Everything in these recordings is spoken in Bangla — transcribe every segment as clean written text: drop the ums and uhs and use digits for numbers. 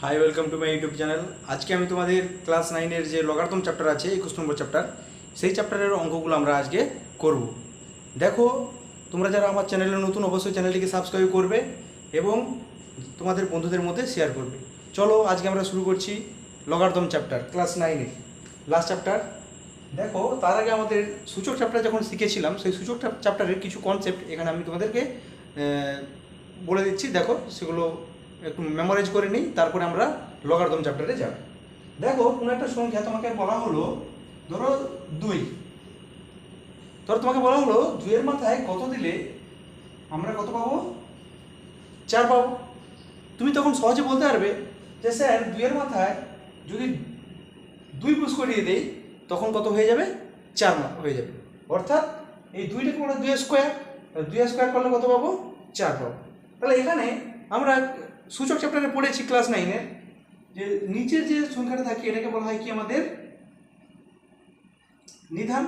Hi welcome to my YouTube channel. আজকে আমি তোমাদের ক্লাস 9-এর যে লগারিদম চ্যাপ্টার আছে 21 নম্বর চ্যাপ্টার, সেই চ্যাপ্টারের অঙ্কগুলো আমরা আজকে করব। দেখো, তোমরা যারা আমার চ্যানেলে নতুন অবশ্যই চ্যানেলটিকে সাবস্ক্রাইব করবে এবং তোমাদের বন্ধুদের মধ্যে শেয়ার করবে। চলো আজকে আমরা শুরু করছি লগারিদম চ্যাপ্টার ক্লাস 9-এর লাস্ট চ্যাপ্টার। দেখো, তার আগে আমাদের সূচক চ্যাপ্টার যখন শিখেছিলাম, সেই সূচক চ্যাপ্টারের কিছু কনসেপ্ট এখানে আমি তোমাদেরকে বলে দিচ্ছি। দেখো, সেগুলো একটু মেমোরাইজ করে নিই, তারপরে আমরা লগারিদম চ্যাপ্টারে যাব। দেখো, কোনো একটা সংখ্যা তোমাকে বলা হলো, ধরো 2। ধরো তোমাকে বলা হলো 2-এর মাথায় কত দিলে আমরা কত পাবো? 4 পাবো। তুমি তখন সহজে বলতে পারবে যে স্যার, 2-এর মাথায় যদি 2 পুশ করিয়ে দেই তখন কত হয়ে যাবে? 4 হয়ে যাবে। অর্থাৎ এই 2টাকে আমরা 2 স্কোয়ার, 2 স্কোয়ার করলে কত পাবো? 4 পাবো। তাহলে এখানে আমরা সূচক চ্যাপ্টারে পড়েছি ক্লাস 9-এর যে নিচের যে সংখ্যাটা থাকে এটাকে বলা হয় কি আমাদের নিধান,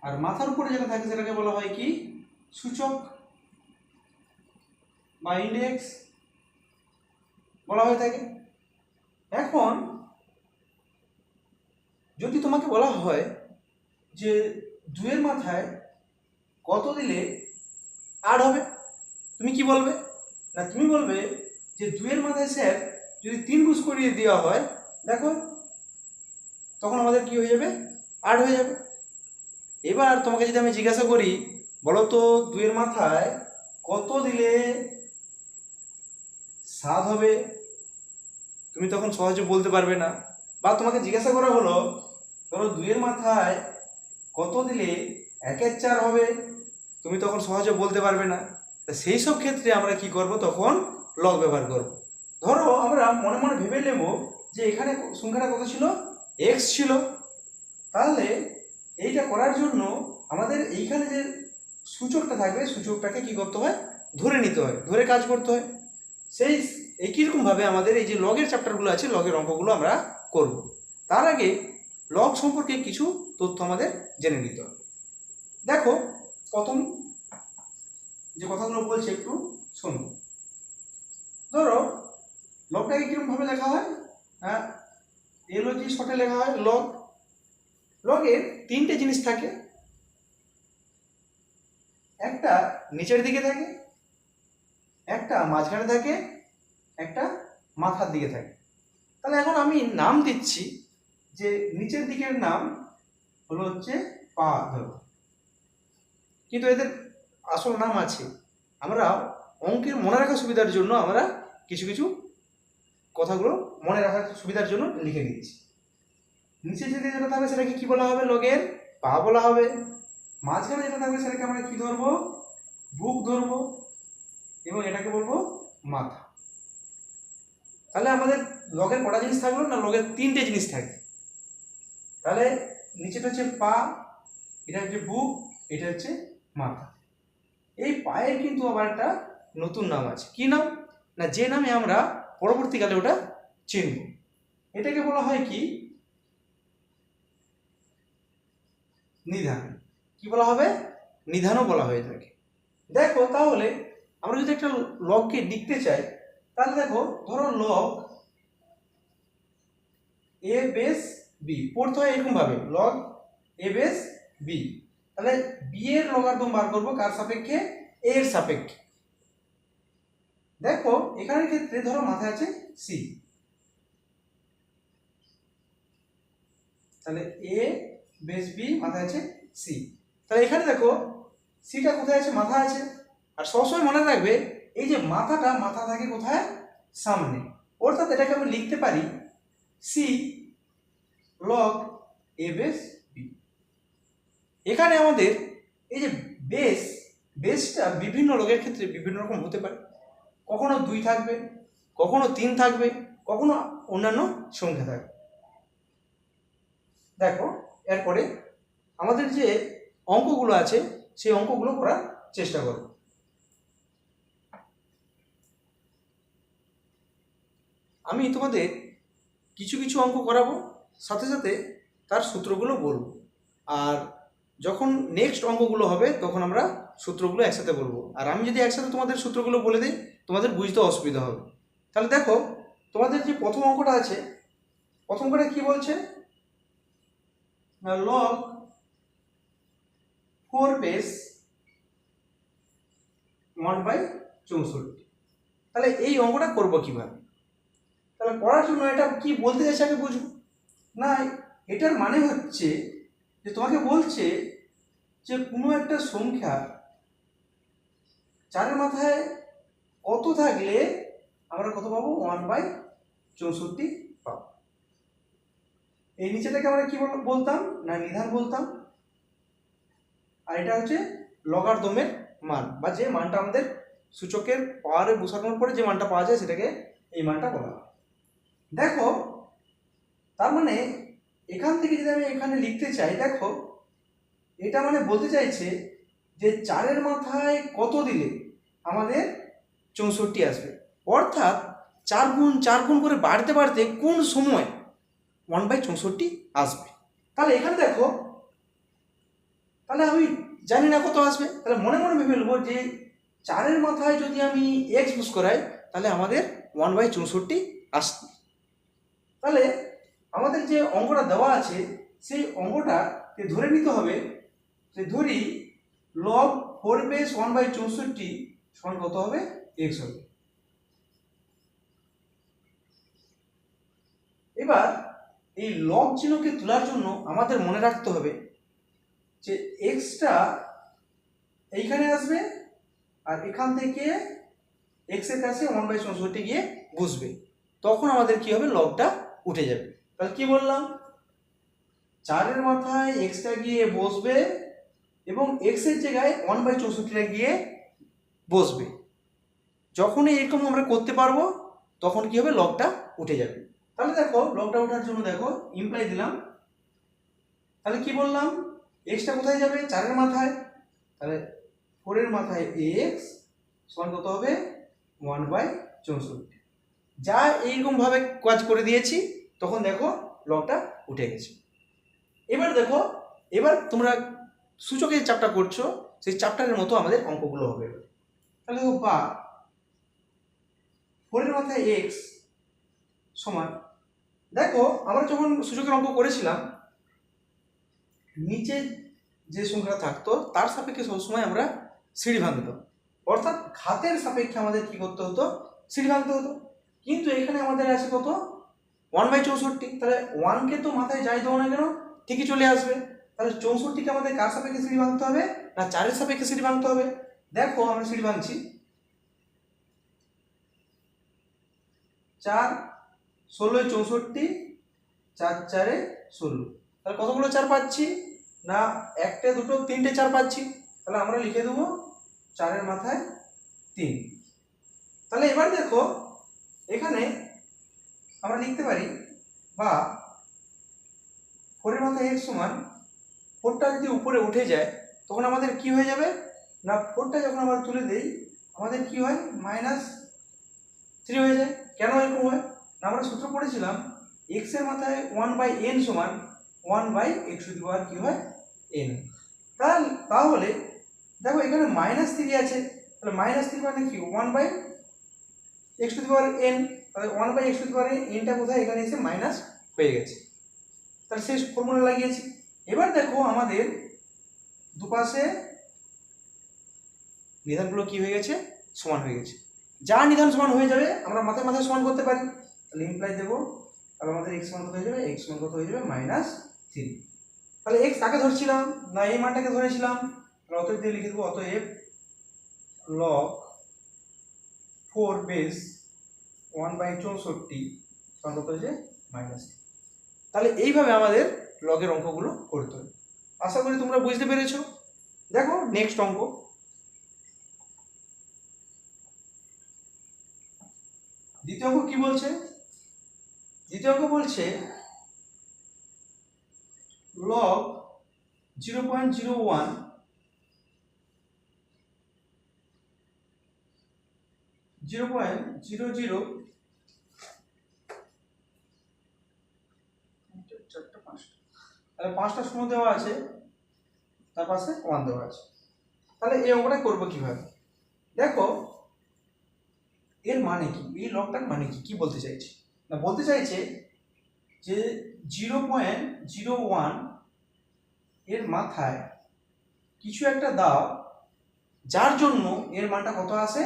আর মাথার উপরে যেটা থাকে সেটাকে বলা হয় কি সূচক বা ইন্ডেক্স বলা হয়ে থাকে। এখন যদি তোমাকে বলা হয় যে 2-এর মাথায় কত দিলে 8 হবে, তুমি কি বলবে? না, তুমি বলবে যে 2-এর মাথায় স্যার যদি 3 পুশ করিয়ে দেওয়া হয়, দেখো তখন আমাদের কি হয়ে যাবে? 8 হয়ে যাবে। এবার তোমাকে যদি আমি জিজ্ঞাসা করি, বলো তো 2-এর মাথায় কত দিলে 7 হবে, তুমি তখন সহজে বলতে পারবে না। বা তোমাকে জিজ্ঞাসা করা হলো, ধরো 2-এর মাথায় কত দিলে 1-এর 4 হবে, তুমি তখন সহজে বলতে পারবে না। তা সেই সব ক্ষেত্রে আমরা কি করব? তখন লগ ব্যবহার করব। ধরো আমরা মনে মনে ভেবে নেব যে এখানে সংখ্যাটা কত ছিল? x ছিল। তাহলে এইটা করার জন্য আমাদের এইখানে যে সূচকটা থাকবে, সূচকটাকে কি করতে হয়? ধরে নিতে হয়, ধরে কাজ করতে হয়। সেই একই রকমভাবে আমাদের এই যে লগের চ্যাপ্টারগুলো আছে, লগের অঙ্কগুলো আমরা করব। তার আগে লগ সম্পর্কে কিছু তথ্য আমাদের জেনে নিতে হবে। দেখো, প্রথম যে কথাগুলো বলছে একটু শোনো। ধরো লগটাকে কিরকমভাবে লেখা হয়? হ্যাঁ, এলওজি শর্টে লেখা হয় লগ। লগের 3টে জিনিস থাকে, একটা নিচের দিকে থাকে, একটা মাঝখানে থাকে, একটা মাথার দিকে থাকে। তাহলে এখন আমি নাম দিচ্ছি যে নিচের দিকের নাম হলো হচ্ছে পা, ধরো, কিন্তু এদের আসল নাম আছে। আমরা অঙ্কের মনে রাখার সুবিধার জন্য আমরা কিছু কিছু কথাগুলো মনে রাখার সুবিধার জন্য লিখে দিচ্ছি। নিচের দিকে যেটা থাকবে সেটাকে কি বলা হবে? লগের পা বলা হবে। মাঝখানে যেটা থাকবে সেটাকে আমরা কি ধরবো? বুক ধরবো, এবং এটাকে বলবো মাথা। তাহলে আমাদের লগের কটা জিনিস থাকলো? না, লগের 3টে জিনিস থাকে। তাহলে নিচেটা হচ্ছে পা, এটা হচ্ছে বুক, এটা হচ্ছে মাথা। এই পায়ের কিন্তু আবার একটা নতুন নাম আছে। কি নাম? না, যে নামে আমরা পরবর্তীকালে ওটা চিনব। এটাকে বলা হয় কি? নিধান। কি বলা হবে? নিধানও বলা হয়ে থাকে। দেখো, তাহলে আমরা যদি একটা লগকে লিখতে চাই, তাহলে দেখো, ধরো লগ এ বেস বি পড়তে হয় এরকম ভাবে, লগ এ বেস বি। তাহলে বি এর লগারিদম বার করবো কার সাপেক্ষে? এ এর সাপেক্ষে। দেখো, এখানের ক্ষেত্রে ধরো মাথায় আছে সি, তাহলে এ বেস বি, মাথায় আছে সি। তাহলে এখানে দেখো সিটা কোথায় আছে? মাথা আছে। আর সবসময় মনে রাখবে এই যে মাথাটা, মাথা থাকে কোথায়? সামনে। অর্থাৎ এটাকে আমি লিখতে পারি সি লগ এ বেস বি। এখানে আমাদের এই যে বেসটা বিভিন্ন লগের ক্ষেত্রে বিভিন্ন রকম হতে পারে। কখনো 2 থাকবে, কখনো 3 থাকবে, কখনো অন্যান্য সংখ্যা থাকবে। দেখো, এরপরে আমাদের যে অঙ্কগুলো আছে সেই অঙ্কগুলো করার চেষ্টা করো। আমি তোমাদের কিছু কিছু অঙ্ক করাবো, সাথে সাথে তার সূত্রগুলো বলবো। আর যখন নেক্সট অঙ্কগুলো হবে তখন আমরা সূত্রগুলো একসাথে বলবো। আর আমি যদি একসাথে তোমাদের সূত্রগুলো বলে দিই, তোমাদের বুঝতে অসুবিধা হবে। তাহলে দেখো তোমাদের যে প্রথম অঙ্কটা আছে, প্রথম অঙ্কটা কি বলছে, লগ 4/1/64। তাহলে এই অঙ্কটা করব কিভাবে? তাহলে করার জন্য এটা কি বলতে চাইছে আগে বুঝবো। না, এটার মানে হচ্ছে যে তোমাকে বলছে যে কোনো একটা সংখ্যা চারের মাথায় কত থাকলে আমরা কত পাবো, 1/64 পাবো। এই নিচেটাকে আমরা কি বলতাম না, নিধান বলতাম। আর এটা হচ্ছে লগারিদমের মান, বা যে মানটা আমাদের সূচকের পাওয়ারে বসানোর পরে যে মানটা পাওয়া যায় সেটাকে এই মানটা বলা হয়। দেখো তার মানে এখান থেকে যদি আমি এখানে লিখতে চাই, দেখো এটা মানে বলতে চাইছে যে চারের মাথায় কত দিলে আমাদের 64 আসবে, অর্থাৎ 4 গুণ করে বাড়তে বাড়তে কোন সময় 1/64 আসবে। তাহলে এখানে দেখো, তাহলে আমি জানি না কত আসবে, তাহলে মনে মনে ভেবে নেবো যে চারের মাথায় যদি আমি এক্স পুশ করাই তাহলে আমাদের 1/64 আসবে। তাহলে আমাদের যে অঙ্কটা দেওয়া আছে সেই অঙ্কটাকে ধরে নিতে হবে যে ধরি লগ 4/1/64 সমান কত হবে, এক্স হবে। এবার এই লগ চিহ্নকে তোলার জন্য আমাদের মনে রাখতে হবে যে এক্সটা এইখানে আসবে আর এখান থেকে এক্স এর কাছে 1/64 গিয়ে বসবে, তখন আমাদের কি হবে, লগটা উঠে যাবে। তাহলে কি বললাম, চারের মাথায় এক্সটা গিয়ে বসবে এবং এক্স এর জায়গায় 1/64টা গিয়ে বসবে। যখনই এরকম আমরা করতে পারবো তখন কি হবে, লগটা উঠে যাবে। তাহলে দেখো লগটা ওঠার জন্য দেখো ইমপ্লাই দিলাম। তাহলে কি বললাম, এক্সটা কোথায় যাবে, চারের মাথায়, তাহলে 4-এর মাথায় এক্স সমান কত হবে, 1/64। যা এইরকম ভাবে কাজ করে দিয়েছি তখন দেখো লগটা উঠে গেছে। এবার দেখো, এবার তোমরা সূচকের চ্যাপ্টার করছো সেই চ্যাপ্টারের মতো আমাদের অঙ্কগুলো হবে। তাহলে বা 4-এর মাথায় এক্স সমান, দেখো আমরা যখন সূচকের অঙ্ক করেছিলাম নিচে যে সংখ্যাটা থাকতো তার সাপেক্ষে সবসময় আমরা সিঁড়ি ভাঙতাম, অর্থাৎ ঘাতের সাপেক্ষে আমাদের কি করতে হতো, সিঁড়ি ভাঙতে হতো। কিন্তু এখানে আমাদের আছে কত, 1/64। তাহলে 1কে তো মাথায় যাই দেবো না কেন, ঠিকই চলে আসবে। তাহলে 64কে আমাদের কার সাপেক্ষে সিঁড়ি ভাঙতে হবে, না 4-এর সাপেক্ষে সিঁড়ি ভাঙতে হবে। দেখো আমরা সিঁড়ি ভাঙছি, 4 16 64, 4 4 16। তাহলে কতগুলো 4 পাচ্ছি, না 1টে 2টো 3টে 4 পাচ্ছি। তাহলে আমরা লিখে দেবো 4-এর মাথায় 3। তাহলে এবার দেখো এখানে আমরা লিখতে পারি বা 4-এর মাথায় এক্স সমান, 4টা যদি উপরে উঠে যায় তখন আমাদের কি হয়ে যাবে, না 4টা যখন আমরা তুলে দেই আমাদের কি হয়, -3 হয়ে যায়। কেন এরকম হয়, না আমরা সূত্র পড়েছিলাম এক্স এর মাথায় 1/n সমান 1/x⁴ কি হয়, n। তাহলে দেখো এখানে -3 আছে, তাহলে -3 মানে কি, 1/x⁴n। তাহলে 1/x⁴n কোথায়, এখানে এসে মাইনাস হয়ে গেছে। তাহলে সেই ফর্মুলা লাগিয়েছি। এবার দেখো আমাদের দুপাশে নিধানগুলো কি হয়ে গেছে, সমান হয়ে গেছে। যা নিধান সমান হয়ে যাবে আমরা মাথায় মাথায় সমান করতে পারি। তাহলে ইমপ্লাই দেবো, তাহলে আমাদের এক্স সমান কত হয়ে যাবে, এক্স সমান কত হয়ে যাবে, -3। তাহলে এক্স কাকে ধরছিলাম, না এই মানটাকে ধরেছিলাম। তাহলে অতএব দিয়ে লিখে দেবো, অতএব লগ 4/1/64 সমান কত হয়েছে, -3। তাহলে এইভাবে আমাদের লগের অঙ্কগুলো করতে হবে। আশা করি তোমরা বুঝতে পেরেছো। দেখো নেক্সট অঙ্ক, দ্বিতীয় অঙ্ক কি বলছে, দ্বিতীয় অঙ্ক বলছে লগ 0.01 0.00 তাহলে 5টা শূন্য দেওয়া আছে, তার পাশে 1 দেওয়া আছে। তাহলে এই অঙ্কটা করবো কিভাবে, দেখো এর মানে কি, এই লগটার মানে কি, কি বলতে চাইছে? না বলতে চাইছে যে 0.01 এর মাথায় কিছু একটা দাও যার জন্য এর মানটা কত আসে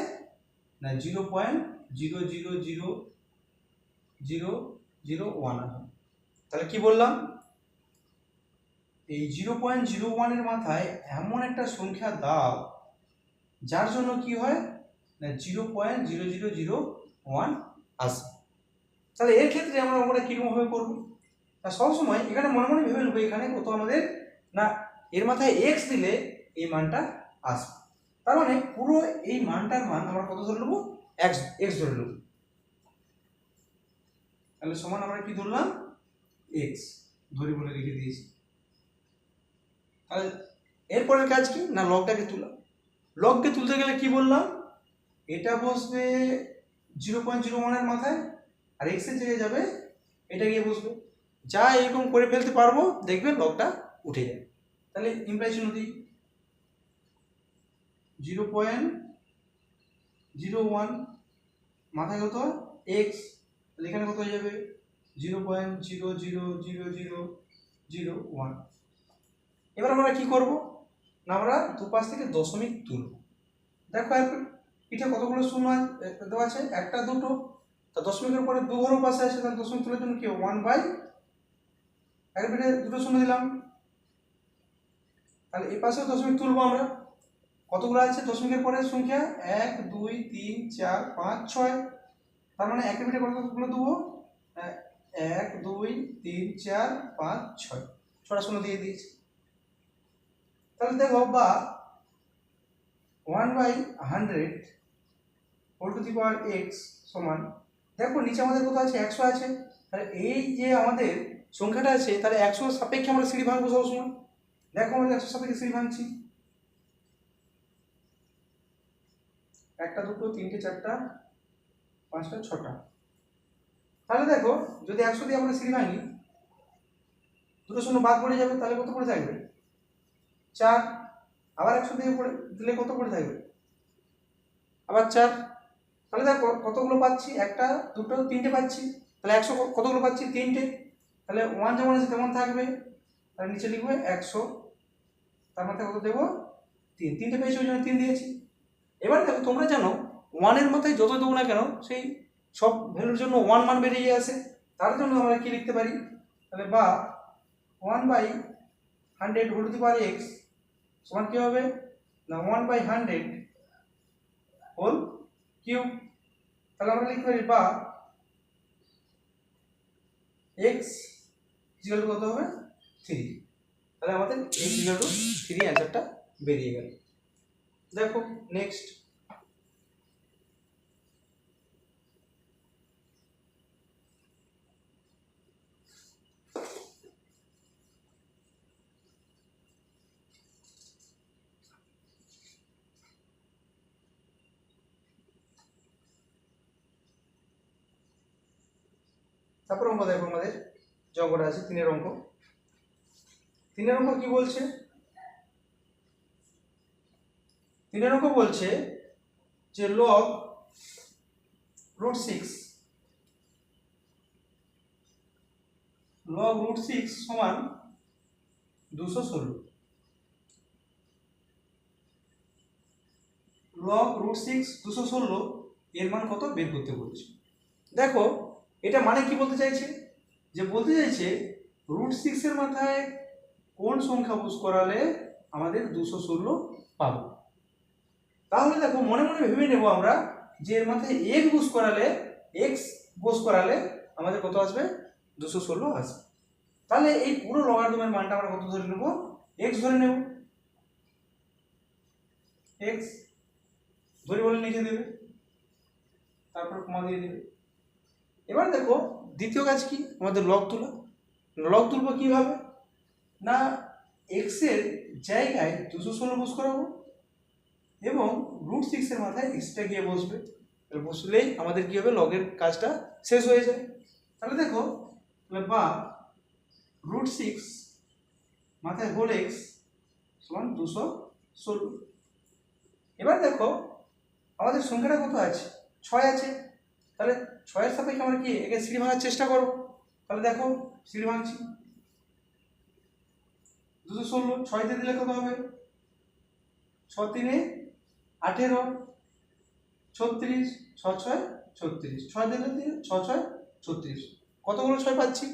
না 0.0000001 আসে। তাহলে কি বললাম, এই 0.01 এর মাথায় এমন একটা সংখ্যা দাও যার জন্য কি হয় না 0.0001 আসে। তাহলে এর ক্ষেত্রে আমরা কিরকম ভাবে করবো না, সবসময় এখানে মনে মনে ভেবে নেবো এখানে কত আমাদের না এর মাথায় এক্স দিলে এই মানটা আসবে। তার মানে পুরো এই মানটার মান আমরা কত ধরে নেবো, এক্স ধরে নেবো। তাহলে সমান আমরা কি ধরলাম, এক্স ধরি বলে লিখে দিয়েছি। তাহলে এরপরের কাজ কি না লগটাকে তোলা। লগকে তুলতে গেলে কি বললাম, এটা বসবে 0.01 এর মাথায় আর এক্স এর জায়গায় যাবে এটা গিয়ে বসবে। যা এরকম করে ফেলতে পারবো দেখবে লগটা উঠে যাবে। তাহলে ইমপ্লাইজেশন দিই 0.01 মাথায় কত এক্স, তাহলে এখানে কত হয়ে যাবে 0.0000001। এবার আমরা কি করব না আমরা দুপাশ থেকে দশমিক তুলব। দেখো পিঠে কতগুলো শূন্য দেওয়া আছে, একটা দুটো, তা দশমিকের পরে দু ঘর পাশে আছে, তাহলে দশমিক তোলার জন্য কি 1/, এর পিঠে দুটো শূন্য দিলাম, তাহলে এই পাশেও দশমিক তুলবো আমরা। কতগুলো আছে দশমিকের পরে সংখ্যা 1 2 3 4 5 6, তার মানে একের পিঠে কতগুলো দেবো 1 2 3 4 5 6, ছটা শূন্য দিয়ে দিয়েছি। তাহলে দেখো বা 1/100 whole to the power x সমান, দেখো নিচে আমাদের কত আছে 100 আছে, তাহলে এই যে আমাদের সংখ্যাটা আছে তাহলে 100 সাপেক্ষে আমরা সিঁড়ি ভাঙবো সবসময়। দেখো আমরা 100 সাপেক্ষে সিঁড়ি ভাঙছি, একটা দুটো তিনটে চারটা পাঁচটা ছটা। তাহলে দেখো যদি 100 দিয়ে আমরা সিঁড়ি ভাঙি দুটো শূন্য বাদ পড়ে যাবে, তাহলে কত পড়ে থাকবে 4, আবার 100 দিয়ে দিলে কত পড়ে থাকবে আবার 4। তাহলে দেখো কতগুলো পাচ্ছি, একটা দুটো তিনটে পাচ্ছি, তাহলে 100 কতগুলো পাচ্ছি তিনটে, তাহলে 1 যেমন আছে তেমন থাকবে, তাহলে নিচে লিখবে 100, তার মাথায় কত দেবো 3, তিনটে পেয়েছি ওই জন্য 3 দিয়েছি। এবার দেখো তোমরা জানো 1 এর মাথায় যত দেবো না কেন সেই সব ভ্যালুর জন্য 1 মান বেরিয়ে আসে, তার জন্য আমরা কি লিখতে পারি তাহলে বা 1/100 whole to the power x সমান কি হবে না 1/100 হোল কিউব। তাহলে আমরা লিখতে পারি বা এক্স ইকুয়াল টু কত হবে 3, তাহলে আমাদের এক্স ইকুয়াল টু 3 অ্যান্সারটা বেরিয়ে গেল। দেখো নেক্সট তারপর অঙ্ক দেখো আমাদের যে অঙ্কটা আছে 3 এর অঙ্ক। 3 এর অঙ্ক কি বলছে, 3 এর অঙ্ক বলছে যে লগ √6 সমান 216, লগ √6 216 এর মান কত বের করতে বলছে। দেখো এটা মানে কি বলতে চাইছে, যে বলতে চাইছে √6 এর মাথায় কোন সংখ্যা বস করালে আমাদের 216 পাবো। তাহলে দেখো মনে মনে ভেবে নেব আমরা যে এর মাথায় এক্স বস করালে আমাদের কত আসবে 216 আসবে। তাহলে এই পুরো লগারিদমের মানটা আমরা কত ধরে নেব, এক্স ধরে নেব, এক্স ধরে বলে লিখে দেবে, তারপর কমা দিয়ে দেবে। এবার দেখো দ্বিতীয় কাজ কি, আমাদের লগ তোলা। লগ তুলবো কিভাবে না এক্স এর জায়গায় 216 বস করাবো এবং √6 এর মাথায় এক্সটা গিয়ে বসবে, তাহলে বসলেই আমাদের কি হবে লগের কাজটা শেষ হয়ে যায়। তাহলে দেখো বা √6 মাথায় হোল এক্স সমান 216। এবার দেখো আমাদের সংখ্যাটা কত আছে 6 আছে, তাহলে 6-এর সাপেক্ষে আমরা কি একে সিঁড়ি ভাঙার চেষ্টা করব। তাহলে দেখো সিঁড়ি ভাঙছি, 216, 6 দিয়ে দিলে কত হবে, 6 3 18, 36, 6 6 36, 6 দিলে 6 6 36, কতগুলো 6 পাচ্ছি,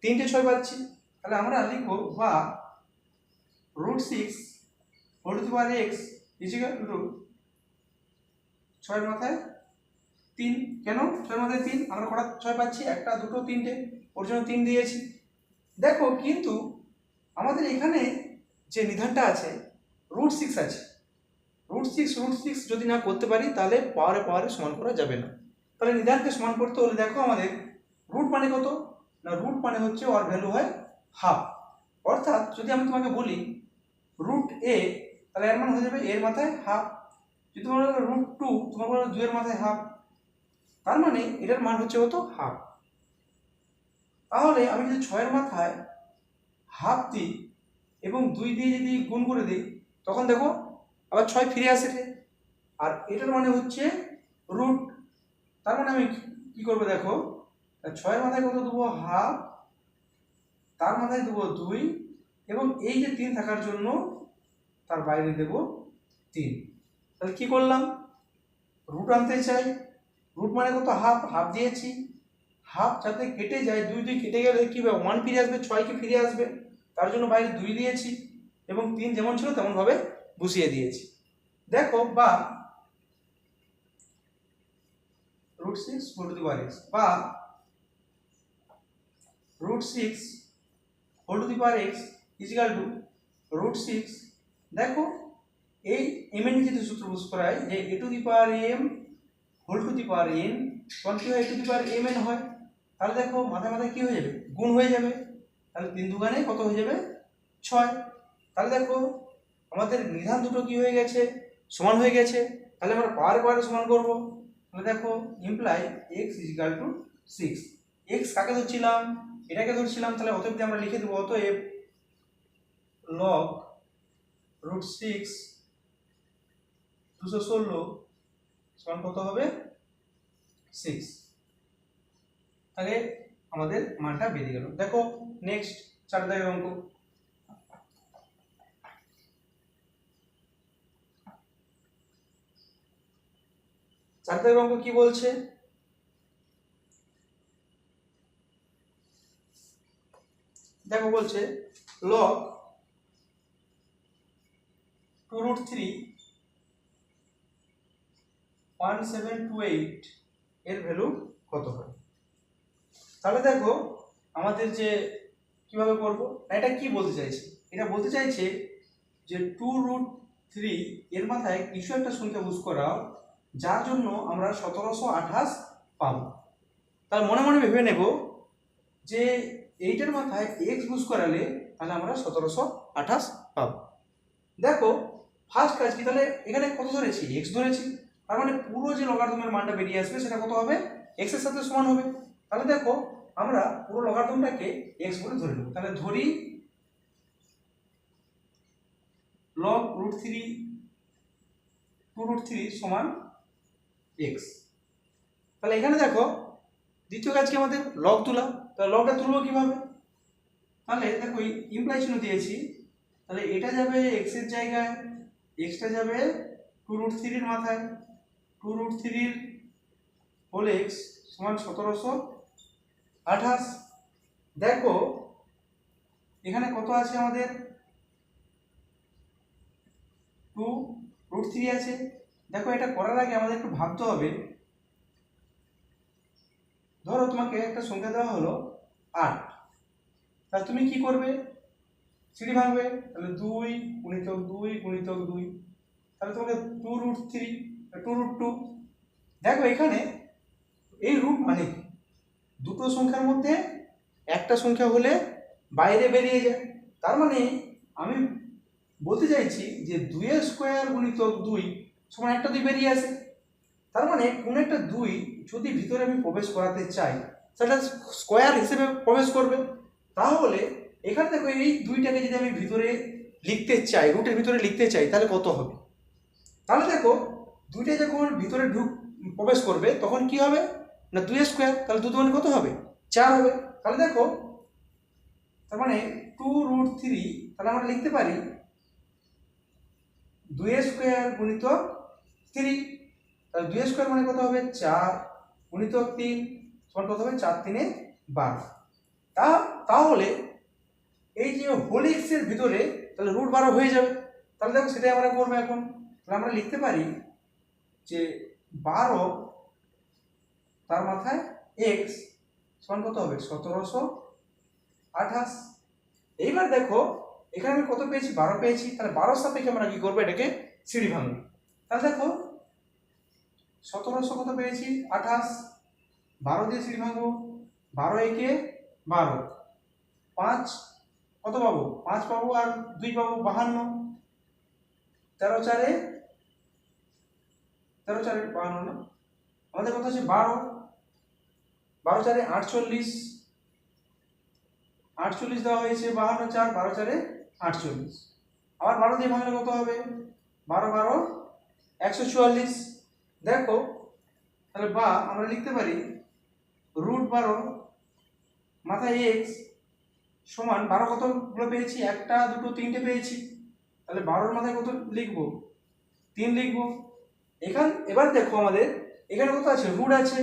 3টে 6 পাচ্ছি। তাহলে আমরা লিখবো বা √6 whole to the power x equal to 6 মাথায় 3। কেন 6 মাথায় 3? আমরা কটা 6 পাচ্ছি, 1 2 3 ওর জন্য 3 দিয়েছি। দেখো কিন্তু আমাদের এখানে যে নিধানটা আছে √6 আছে, √6 যদি না করতে পারি তাহলে পাওয়ারে সমান করা যাবে না। তাহলে নিধানকে সমান করতে হলে দেখো আমাদের রুট মানে কত না, রুট মানে হচ্ছে ওর ভ্যালু হয় হাফ। অর্থাৎ যদি আমি তোমাকে বলি √a, তাহলে এর মান হয়ে যাবে এর মাথায় হাফ। যদি তোমার √2, তোমার বলো 2 এর মাথায় হাফ, তার মানে এটার মান হচ্ছে কত, হাফ। তাহলে আমি যদি 6 এর মাথায় হাফ দিই এবং 2 দিয়ে যদি গুণ করে দিই, তখন দেখো আবার 6 ফিরে আসে। আর এটার মানে হচ্ছে রুট, তার মানে আমি কি করবো দেখো, 6 এর মাথায় কত দেবো, হাফ, তার মাথায় দেবো 2, এবং এই যে 3 থাকার জন্য তার বাইরে দেব 3। তাহলে কি করলাম, রুট আনতে চাই, রুট মানে কত, হাফ, হাফ দিয়েছি, হাফ যাতে কেটে যায়, 2 2 কেটে গেলে কি হবে, 1 ফিরে আসবে, 6 কি ফিরে আসবে, তার জন্য বাইরে 2 দিয়েছি এবং 3 যেমন ছিল তেমন ভাবে বসিয়ে দিয়েছি। দেখো বা √6 whole to the power x বা √6 whole to the power x equal to √6। দেখো এই m এর নিচে সূত্র ইউজ করায় যে a to the power m whole to the power n তখন কি হয়, a to the power mn হয়। তাহলে দেখো মাথায় মাথায় কি হয়ে যাবে, গুণ হয়ে যাবে, তাহলে 3 দুগুণে কত হয়ে যাবে, 6। তাহলে দেখো আমাদের নিধান দুটো কি হয়ে গেছে, সমান হয়ে গেছে। তাহলে আমরা পাওয়ারে সমান করব। তাহলে দেখো imply x equal to 6। x কাকে ধরছিলাম, এটাকে ধরছিলাম, তাহলে অতএব আমরা লিখে দেবো অতএব log √6 216 সমান কত হবে, 6। তাহলে আমাদের মানটা বেরিয়ে গেল। দেখো নেক্সট 4 দাগের অঙ্ক। 4 দাগের অঙ্ক কি বলছে, দেখো বলছে log 2√3 1728 এর ভ্যালু কত হয়। তাহলে দেখো আমাদের যে কিভাবে করব, এটা কি বলতে চাইছে, এটা বলতে চাইছে যে 2√3 এর মাথায় কিছু একটা সংখ্যা ইউজ করাও যার জন্য আমরা 1728 পাবো। তার মনে মনে ভেবে নেব যে এইটার মাথায় x ইউজ করালে তাহলে আমরা 1728 পাবো। দেখো ফার্স্ট কাজ কি, তাহলে এখানে কত ধরেছি, x ধরেছি, তার মানে পুরো যে লগারিদমের মানটা বেরিয়ে আসবে সেটা কত হবে, x এর সাথে সমান হবে। তাহলে দেখো আমরা পুরো লগারিদমটাকে x বলে ধরে নেব। তাহলে ধরি log √3 সমান x। তাহলে এখানে দেখো দ্বিতীয় কাজ কি আমাদের লগ তোলা। তাহলে লগটা তুলবো কিভাবে, তাহলে দেখো ইমপ্লাই চিহ্ন দিয়েছি, তাহলে এটা যাবে x এর জায়গায়, xটা যাবে 2√3 এর মাথায়, 2√3 হোল x সমান 1728। দেখো এখানে কত আছে আমাদের, 2√3 আছে। দেখো এটা করার আগে আমাদের একটু ভাবতে হবে, ধরো তোমাকে একটা সংখ্যা দেওয়া হলো 8, তাহলে তুমি কি করবে, সিঁড়ি ভাঙবে, তাহলে 2 গুণিতক 2 গুণিতক 2, তাহলে তোমাকে 2√2। দেখো এখানে এই রুট মানে দুটো সংখ্যার মধ্যে একটা সংখ্যা হলে বাইরে বেরিয়ে যায়, তার মানে আমি বলতে চাইছি যে 2 এর স্কোয়ার গুণিতক 2 সমান একটা 2 বেরিয়ে আসে। তার মানে কোন একটা 2 যদি ভিতরে আমি প্রবেশ করাতে চাই সেটা স্কোয়ার হিসেবে প্রবেশ করবে। তাহলে এখানে দেখো এই 2টাকে যদি আমি ভিতরে লিখতে চাই, রুটের ভিতরে লিখতে চাই, তাহলে কত হবে, তাহলে দেখো 2টা যখন ভিতরে প্রবেশ করবে তখন কি হবে না 2 স্কোয়ার, তাহলে 2 দুগুণে কত হবে 4 হবে। তাহলে দেখো তার মানে 2√3, তাহলে আমরা লিখতে পারি 2 স্কোয়ার গুণিতক 3, তাহলে 2 স্কোয়ার মানে কত হবে 4 গুণিতক 3 সমান কত হবে 4 3 12। তাহলে এই যে হোল এক্স এর ভিতরে তাহলে √12 হয়ে যাবে। তাহলে দেখো সেটাই আমরা করবো এখন। তাহলে আমরা লিখতে পারি যে 12 তার মাথায় এক্স সমান কত হবে 1728। এইবার দেখো এখানে আমি কত পেয়েছি 12 পেয়েছি, তাহলে 12 সাপেক্ষে আমরা কি করবো এটাকে সিঁড়ি ভাঙবো। তাহলে দেখো 1700 কত পেয়েছি 28, 12 দিয়ে সিঁড়ি ভাঙবো, 12 একে 12, 5 কত পাবো 5 পাবো আর 2 পাবো 52, 13 4 52 না, আমাদের কথা হচ্ছে 12, 12 4 48, 48 দেওয়া হয়েছে 52 4, 12 4 48, আবার 12 দিয়ে ভাঙলে কত হবে 12 12 144। দেখো তাহলে বা আমরা লিখতে পারি √12 মাথায় এক্স সমান 12 কতগুলো পেয়েছি 1 2 3টে পেয়েছি, তাহলে 12 মাথায় কত লিখবো 3 লিখবো। এবার দেখো আমাদের এখানে কত আছে রুট আছে,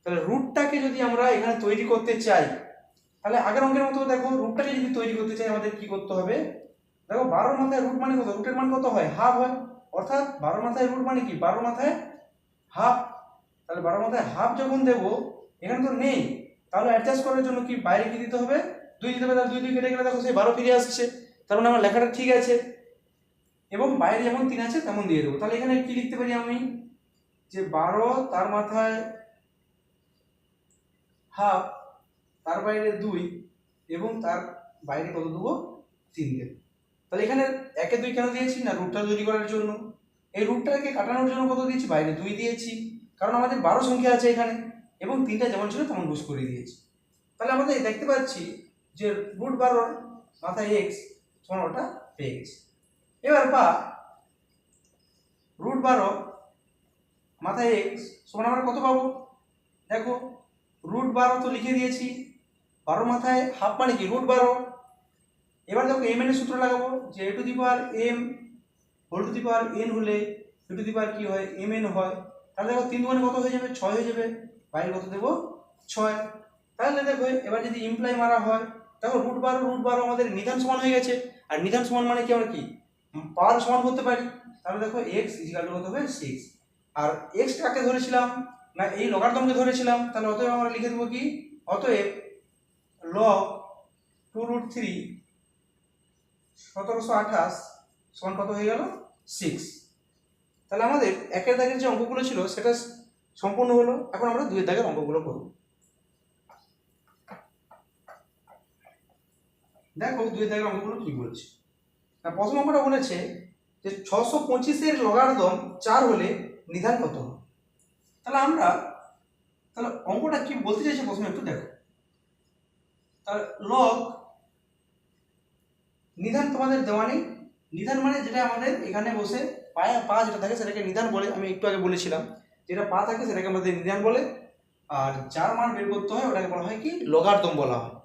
তাহলে রুটটাকে যদি আমরা এখানে তৈরি করতে চাই তাহলে আগের অঙ্কের মতো দেখো রুটটাকে যদি তৈরি করতে চাই আমাদের কি করতে হবে, দেখো 12 মাথায় রুট মানে কত, রুটের মান কত হয় হাফ হয়, অর্থাৎ 12 মাথায় রুট মানে কি 12 মাথায় হাফ। তাহলে 12 মাথায় হাফ যখন দেবো এখানে তো নেই, তাহলে অ্যাডজাস্ট করার জন্য কি বাইরে কি দিতে হবে 2 দিতে হবে, তাহলে 2 2 কেটে গেলে দেখো সেই 12 ফিরে আসছে, তার মানে আমার লেখাটা ঠিক আছে এবং বাইরে যেমন 3 আছে তেমন দিয়ে দেবো। তাহলে এখানে কি লিখতে পারি আমি যে 12 তার মাথায় হাফ, তার বাইরে 2 এবং তার বাইরে কত দেবো 3 দেবো। তাহলে এখানে 1 2 কেন দিয়েছি না রুটটা তৈরি করার জন্য, এই রুটটাকে কাটানোর জন্য কত দিয়েছি বাইরে 2 দিয়েছি, কারণ আমাদের 12 সংখ্যা আছে এখানে এবং 3টা যেমন ছিল তেমন বুঝ করে দিয়েছি। তাহলে আমাদের দেখতে পাচ্ছি যে √12 মাথায় এক্স সমান ওটা পেয়ে গেছি। এবার বা √12 মাথায় এক্স সমান আমরা কত পাবো, দেখো √12 তো লিখে দিয়েছি, 12 মাথায় হাফ মানে কি √12। এবার দেখো এম এর সূত্র লাগাবো যে a to the power m whole to the power n হলে a টু দি পাওয়ার কি হয় mn হয়। তাহলে দেখো 3 দুগুণে কত হয়ে যাবে 6 হয়ে যাবে, বাইরে কত দেবো 6। তাহলে দেখো এবার যদি ইমপ্লাই মারা হয় দেখো √12 আমাদের নিধান সমান হয়ে গেছে, আর নিধান সমান মানে কি আমরা কি পাওয়ার সমান করতে পারি। তাহলে দেখো x কত হবে 6, আর x কাকে ধরেছিলাম না এই লগারিদমকে ধরেছিলাম, তাহলে অতএব আমরা লিখে দেবো কি অতএব log 2√3 1728 সমান কত হয়ে গেল 6। তাহলে আমাদের একের দাগের যে অঙ্কগুলো ছিল সেটা সম্পূর্ণ হলো। এখন আমরা 2 এর দাগের অঙ্কগুলো করব। দেখো 2 এর দাগের অঙ্কগুলো কি বলছে না, প্রথম অঙ্কটা বলেছে যে 625 এর লগারিদম 4 হলে নিধান কত। তাহলে অঙ্কটা কি বলতে চাইছে প্রথমে একটু দেখো। তাহলে লগ নিধান তোমাদের দেওয়া নেই, নিধান মানে যেটা আমাদের এখানে বসে পা যেটা থাকে সেটাকে নিধান বলে, আমি একটু আগে বলেছিলাম যেটা পা থাকে সেটাকে আমাদের নিধান বলে, আর যার মান বের করতে হয় ওটাকে বলা হয় কি লগারিদম বলা হয়।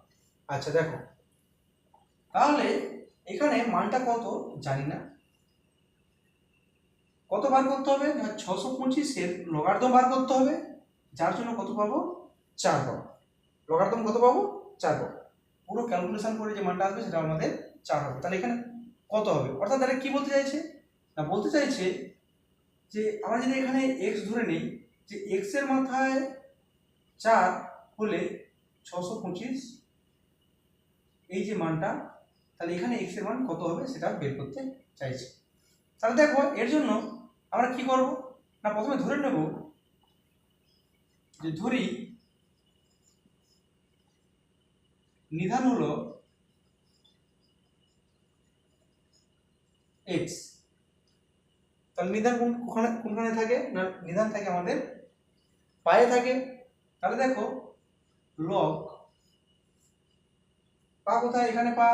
আচ্ছা দেখো তাহলে এখানে মানটা কত জানি না, কত বার করতে হবে না 625 এর লগারিদম বার করতে হবে, যার জন্য কত পাবো 4 পাবো, লগারিদম কত পাবো 4 পাবো, পুরো ক্যালকুলেশন করে যে মানটা আসবে সেটা আমাদের 4 হবে। তাহলে এখানে কত হবে, অর্থাৎ তাহলে কি বলতে চাইছে না বলতে চাইছে যে আমরা যদি এখানে x ধরে নিই যে x এর মাথায় 4 হলে 625 এই যে মানটা, তাহলে এখানে x এর মান কত হবে সেটা বের করতে চাইছে। তাহলে দেখো এর জন্য আমরা কি করব না প্রথমে ধরে নেব যে ধরি নিধান হলো x, তাহলে নিধান কোনখানে থাকে না নিধান থাকে আমাদের পায়ে থাকে। তাহলে দেখো লগ পা কোথায় এখানে পা,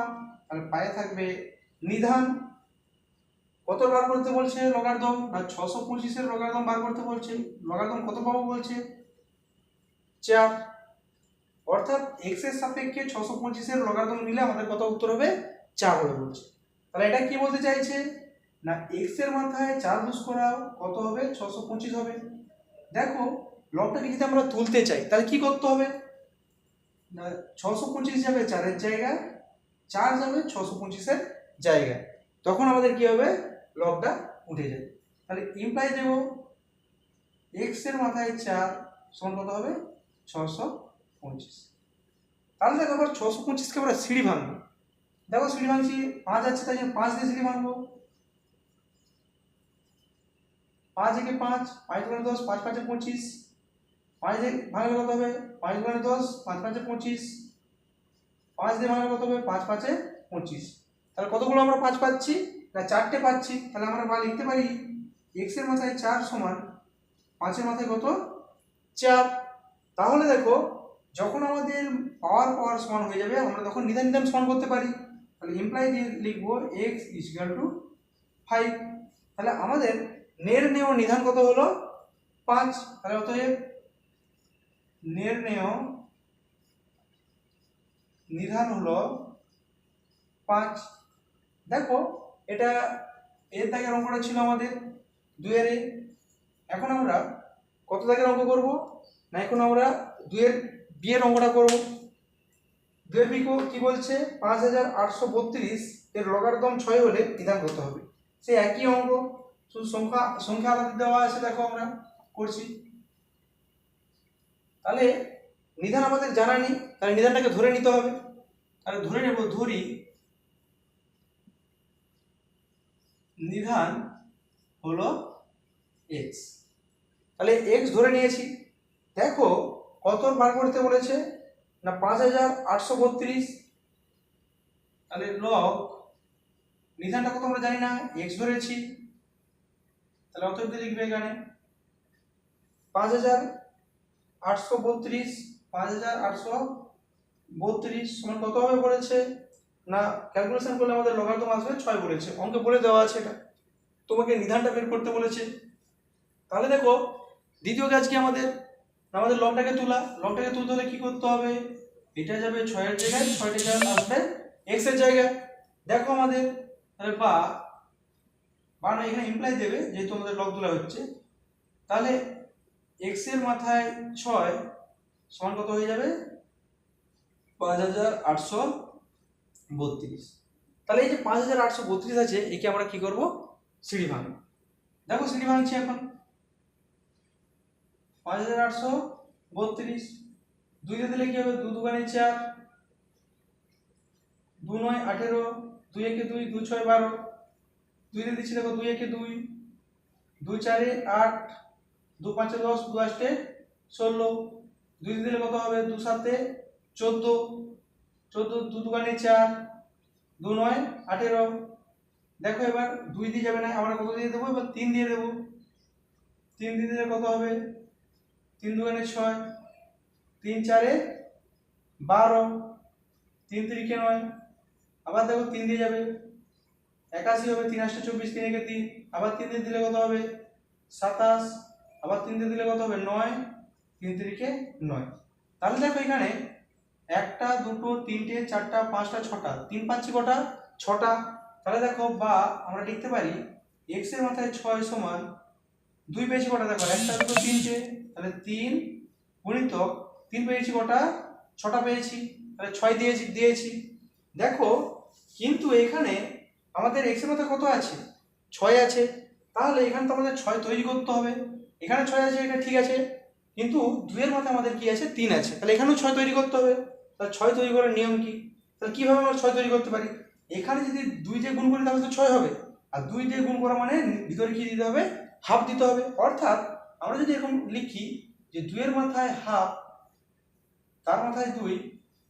তাহলে পায়ে থাকবে নিধান কত বার করতে বলছে লগারিদম, না 625 লগারিদম বার করতে বলছে। লগারিদম কত পাবো বলছে 4, অর্থাৎ x এর সাপেক্ষে 625 লগারিদম নিলে আমাদের কত উত্তর হবে 4 হবে বলছে। তাহলে এটা কি বলতে চাইছে না x এর মাথায় 4 গুণ করাও কত হবে 625 হবে। দেখো লবটাকে যদি আমরা তুলতে চাই তাহলে কি করতে হবে না 625 যাবে 4 এর জায়গায়, 4 যাবে 625 এর জায়গায়, তখন আমাদের কি হবে লবটা উঠে যাবে। তাহলে ইমপ্লাই দেব x এর মাথায় 4 সমান কত হবে 625। তাহলে দেখো আবার 625 কে আমরা সিঁড়ি ভাঙবো। দেখো সিঁড়ি ভাঙছি 5 আছে তাই 5 দিয়ে সিঁড়ি ভাঙবো। 5 একে 5, 5 গুণে 10, 5 5 25, 5 দিয়ে ভাঙলে কত হবে 5 গুণে 10, 5 5 25, 5 দিয়ে ভাঙলে কত হবে 5 5 25। তাহলে কতগুলো আমরা 5 পাচ্ছি না 4টে পাচ্ছি। তাহলে আমরা বা লিখতে পারি x এর মাথায় 4 সমান 5 এর মাথায় কত 4। তাহলে দেখো যখন আমাদের পাওয়ার সমান হয়ে যাবে আমরা তখন নিধান নিধান সমান করতে পারি। তাহলে ইমপ্লাই দিয়ে লিখবো x = 5। তাহলে আমাদের নির্ণেয় নিধান কত হলো 5। তাহলে অতএব নির্ণেয় নিধান হলো 5। দেখো এটা এর দাগের অঙ্কটা ছিল আমাদের 2 এর। এখন আমরা কত দাগের অঙ্ক করব না এখন আমরা 2 এর বি এর অঙ্কটা করব। 2 এর বি কি বলছে 5832 এর লগারিদম 6 হলে নিধান করতে হবে। সেই একই অঙ্ক, শুধু সংখ্যা আলাদা দেওয়া আছে। দেখো আমরা করছি। তাহলে নিধান আমাদের জানা নেই, তাহলে নিধানটাকে ধরে নিতে হবে। তাহলে ধরে নেব, ধরি নিধান হলো x। তাহলে x ধরে নিয়েছি। দেখো কত বার করতে বলেছে না 5832। তাহলে লগ নিধানটা কত আমরা জানি না, x ধরেছি। তাহলে অতএব লিখবে এখানে 5832 5832 সমান কত হবে বলেছে না ক্যালকুলেশন করলে আমাদের লগারিদম আসবে 6 বলেছে, অঙ্কে বলে দেওয়া আছে। এটা তোমাকে নিধানটা বের করতে বলেছে। তাহলে দেখো দ্বিতীয় কাজ কি আমাদের লবটাকে তোলা। লবটাকে তুলতে হলে কি করতে হবে, এটা যাবে 6 এর জায়গায়, 6টা আসবে x এর জায়গায়। দেখো আমাদের তাহলে বা না এখানে ইমপ্লাই দেবে যেহেতু আমাদের লব তোলা হচ্ছে। তাহলে x এর মাথায় 6 সমান কত হয়ে যাবে 5832। তাহলে এই যে 5832 আছে একে আমরা কি করব সিঁড়ি ভাঙব। দেখো সিঁড়ি ভাঙছি এখন 5832 2 দিয়ে দিলে কি হবে 2 2 4, 2 9 18, 2 1 2, 2 6 12, 2 দিয়ে দিচ্ছি দেখো 2 1 2, 2 4 8, 2 5 10, 2 8 16, 2 দিয়ে দিলে কত হবে 2 7 14, 14 2 2 4, 2 9 18। দেখো এবার 2 দিয়ে যাবে না, আমরা কত দিয়ে দেবো এবার 3 দিয়ে দেবো। 3 দিয়ে দিলে কত হবে 3 2 6, 3 4 12, 3 3 9। আবার দেখো 3 দিয়ে যাবে 81 হবে, 3 8 24, 3 1 3, আবার 3 দিয়ে দিলে কত হবে 27, আবার 3 দিয়ে দিলে কত হবে 9, 3 3 9। তাহলে দেখো এখানে 1 2 3 4 5 6টা 3 পাচ্ছি কটা 6টা। তাহলে দেখো বা আমরা লিখতে পারি x এর মাথায় 6 সমান 2 পেয়েছি কটা দেখো 1 2 3, তাহলে 3 গুণিতক 3 পেয়েছি কটা 6টা পেয়েছি, তাহলে 6 দিয়েছি। দেখো কিন্তু এখানে আমাদের x এর মাথায় কত আছে 6 আছে। তাহলে এখানে তো আমাদের 6 তৈরি করতে হবে। এখানে 6 আছে এটা ঠিক আছে, কিন্তু 2 এর মাথায় আমাদের কি আছে 3 আছে, তাহলে এখানেও 6 তৈরি করতে হবে। তাহলে 6 তৈরি করার নিয়ম কি, তাহলে কিভাবে আমরা 6 তৈরি করতে পারি, এখানে যদি 2 দিয়ে গুণ করি তাহলে তো 6 হবে, আর 2 দিয়ে গুণ করা মানে ভিতরে কি দিতে হবে হাফ দিতে হবে। অর্থাৎ আমরা যদি এরকম লিখি যে 2 এর মাথায় হাফ, তার মাথায় 2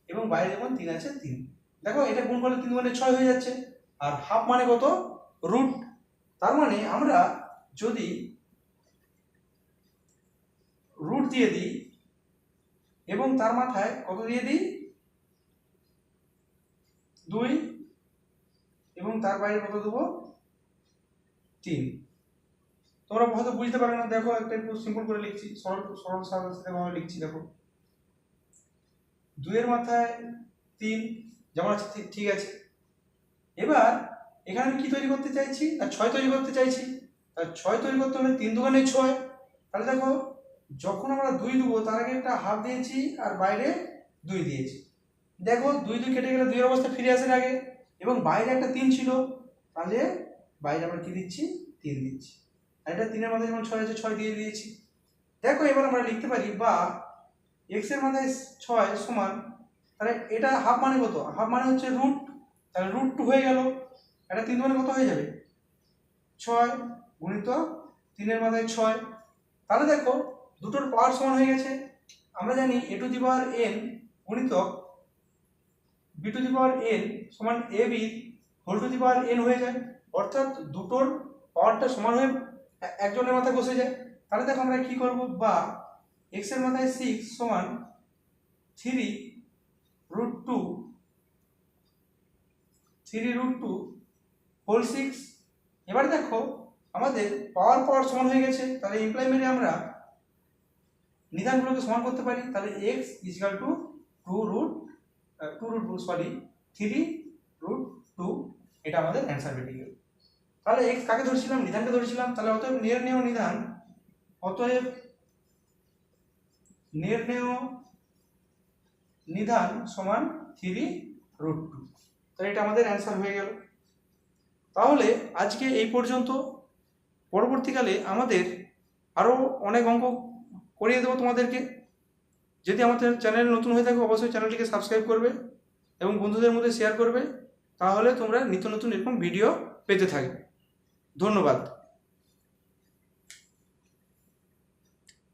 এবং বাইরে যেমন 3 আছে 3। দেখো এটা গুণ করলে 3 মানে 6 হয়ে যাচ্ছে, আর হাফ মানে কত রুট। তার মানে আমরা যদি রুট দিয়ে দিই এবং তার মাথায় কত দিয়ে দিই 2 এবং তার বাইরে কত দেবো 3। তোমরা হয়তো বুঝতে পারো না, দেখো একটা একটু সিম্পল করে লিখছি, সরল সাথে ভাবে লিখছি। দেখো 2 এর মাথায় 3 যেমন আছে ঠিক আছে। এবার এখানে আমি কি তৈরি করতে চাইছি না 6 তৈরি করতে চাইছি। তাহলে 6 তৈরি করতে হলে 3 দুগুণে 6। তাহলে দেখো যখন আমরা 2 দেবো তার আগে একটা হাফ দিয়েছি আর বাইরে 2 দিয়েছি। দেখো 2 2 কেটে গেলে 2 এর অবস্থা ফিরে আসে আগে, এবং বাইরে একটা 3 ছিল, তাহলে বাইরে আমরা কি দিচ্ছি 3 দিচ্ছি। আর এটা 3 এর মাথায় যেমন 6 আছে 6 দিয়ে দিয়েছি। দেখো এবার আমরা লিখতে পারি বা x এর মাথায় 6 সমান, তাহলে এটা হাফ মানে কত, হাফ মানে হচ্ছে রুট, তাহলে √2 হয়ে গেল। এটা 3 মানে কত হয়ে যাবে 6 গুণিত 3 এর মাথায় 6। তাহলে দেখো দুটোর পাওয়ার সমান হয়ে গেছে। আমরা জানি a to the power n গুণিত b to the power n সমান ab whole to the power n হয়ে যায়, অর্থাৎ দুটোর পাওয়ারটা সমান হয়ে একজনের মাথায় বসে যায়। তাহলে দেখো আমরা কি করব, বা x এর মাথায় 6 সমান 3√2 হোল 6। এবার দেখো আমাদের পাওয়ার সমান হয়ে গেছে, তাহলে ইমপ্লাই মেরে আমরা নিধানগুলোকে সমান করতে পারি। তাহলে x ইকুয়াল টু 3√2, এটা আমাদের অ্যান্সার বেরিয়ে গেল। তাহলে x কাকে ধরেছিলাম, নিধানকে ধরেছিলাম। তাহলে অতএব নির্ণেয় নিধান সমান 3√2। তাহলে এটা আমাদের অ্যান্সার হয়ে গেল। তাহলে আজকে এই পর্যন্ত। পরবর্তীকালে আমাদের আরও অনেক অঙ্ক করিয়ে দেবো তোমাদেরকে। যদি আমাদের চ্যানেল নতুন হয়ে থাকে অবশ্যই চ্যানেলটিকে সাবস্ক্রাইব করবে এবং বন্ধুদের মধ্যে শেয়ার করবে, তাহলে তোমরা নিত্য নতুন এরকম ভিডিও পেতে থাকবে। ধন্যবাদ।